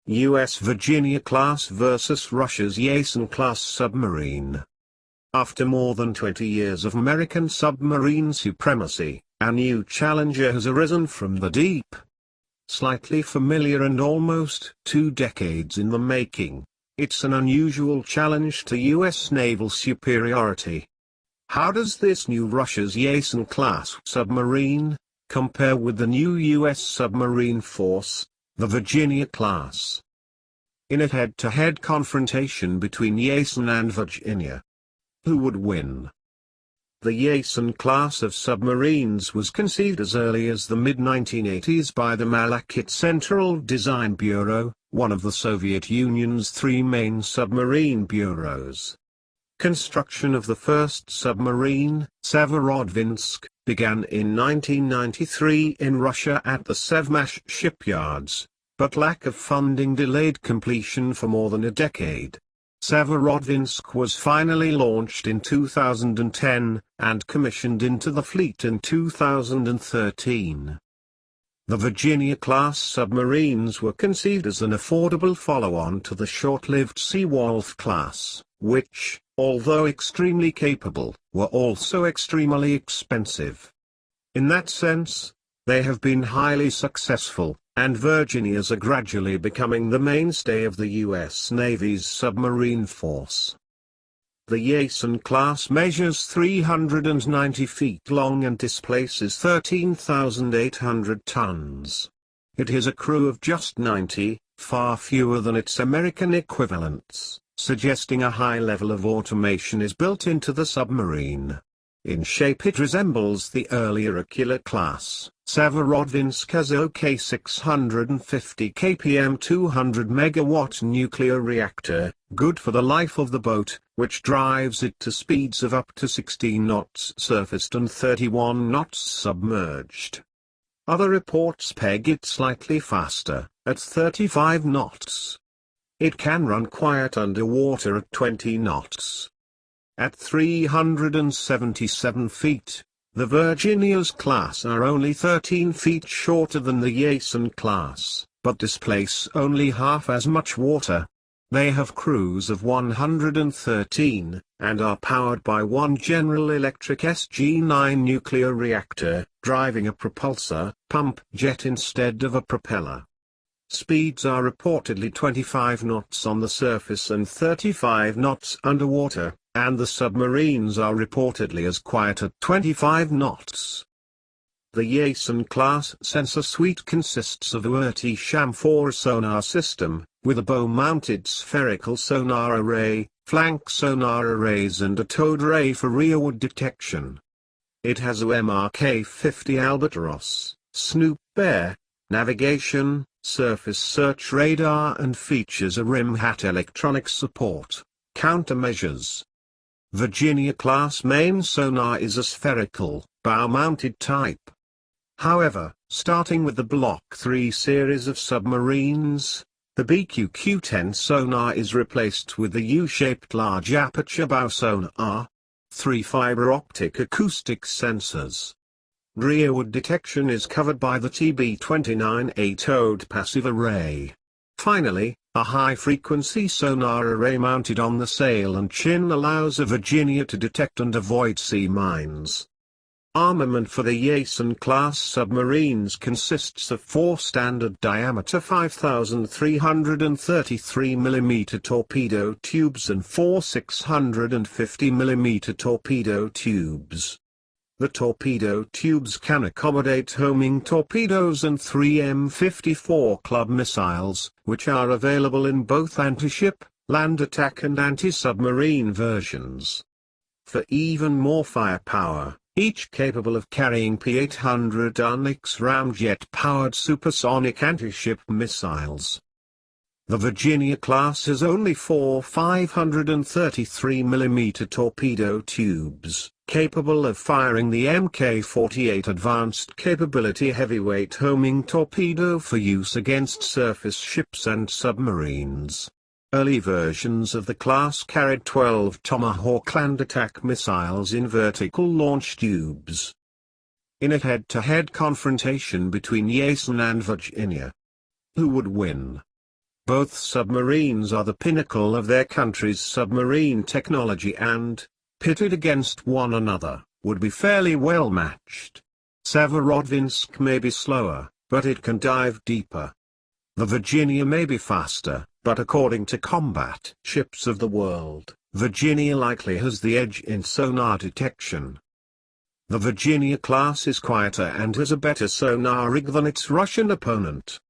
U.S. Virginia-class vs. Russia's Yasen-class submarine. After more than 20 years of American submarine supremacy, a new challenger has arisen from the deep. Slightly familiar and almost 2 decades in the making, it's an unusual challenge to U.S. naval superiority. How does this new Russia's Yasen-class submarine compare with the new U.S. submarine force, the Virginia-class? In a head-to-head confrontation between Yasen and Virginia, who would win? The Yasen-class of submarines was conceived as early as the mid-1980s by the Malachit Central Design Bureau, one of the Soviet Union's 3 main submarine bureaus. Construction of the first submarine, Severodvinsk, began in 1993 in Russia at the Sevmash shipyards, but lack of funding delayed completion for more than a decade. Severodvinsk was finally launched in 2010, and commissioned into the fleet in 2013. The Virginia-class submarines were conceived as an affordable follow-on to the short-lived Seawolf-class, which, although extremely capable, were also extremely expensive. In that sense, they have been highly successful, and Virginias are gradually becoming the mainstay of the U.S. Navy's submarine force. The Yasen-class measures 390 feet long and displaces 13,800 tons. It has a crew of just 90, far fewer than its American equivalents, suggesting a high level of automation is built into the submarine. In shape it resembles the earlier Aquila class. Severodvinsk has a K650 kpm 200 megawatt nuclear reactor, good for the life of the boat, which drives it to speeds of up to 16 knots surfaced and 31 knots submerged. Other reports peg it slightly faster, at 35 knots. It can run quiet underwater at 20 knots. At 377 feet, the Virginia's class are only 13 feet shorter than the Yasen class, but displace only half as much water. They have crews of 113, and are powered by one General Electric SG-9 nuclear reactor, driving a propulsor pump jet instead of a propeller. Speeds are reportedly 25 knots on the surface and 35 knots underwater, and the submarines are reportedly as quiet at 25 knots. The Yasen-class sensor suite consists of a Irtysh-Amfora sonar system, with a bow-mounted spherical sonar array, flank sonar arrays and a towed array for rearward detection. It has a MRK-50 Albatross, Snoop Bear, navigation, surface search radar and features a rim-hat electronic support, countermeasures. Virginia-class main sonar is a spherical, bow-mounted type. However, starting with the Block 3 series of submarines, the BQQ-10 sonar is replaced with the U-shaped large aperture bow sonar, 3 fiber optic acoustic sensors. Rearward detection is covered by the TB-29A towed passive array. Finally, a high-frequency sonar array mounted on the sail and chin allows a Virginia to detect and avoid sea mines. Armament for the Yasen-class submarines consists of 4 standard diameter 5,333 mm torpedo tubes and 4 650 mm torpedo tubes. The torpedo tubes can accommodate homing torpedoes and 3 M54 club missiles, which are available in both anti-ship, land attack and anti-submarine versions. For even more firepower, each capable of carrying P-800 Onyx ramjet-powered supersonic anti-ship missiles. The Virginia-class has only 4 533 mm torpedo tubes, capable of firing the Mk-48 Advanced Capability Heavyweight Homing Torpedo for use against surface ships and submarines. Early versions of the class carried 12 Tomahawk land attack missiles in vertical launch tubes. In a head-to-head confrontation between Yasen and Virginia, who would win? Both submarines are the pinnacle of their country's submarine technology and, pitted against one another, would be fairly well matched. Severodvinsk may be slower, but it can dive deeper. The Virginia may be faster, but according to combat ships of the world, Virginia likely has the edge in sonar detection. The Virginia class is quieter and has a better sonar rig than its Russian opponent.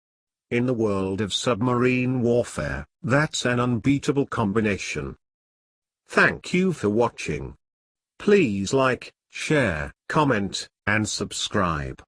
In the world of submarine warfare, that's an unbeatable combination. Thank you for watching. Please like, share, comment, and subscribe.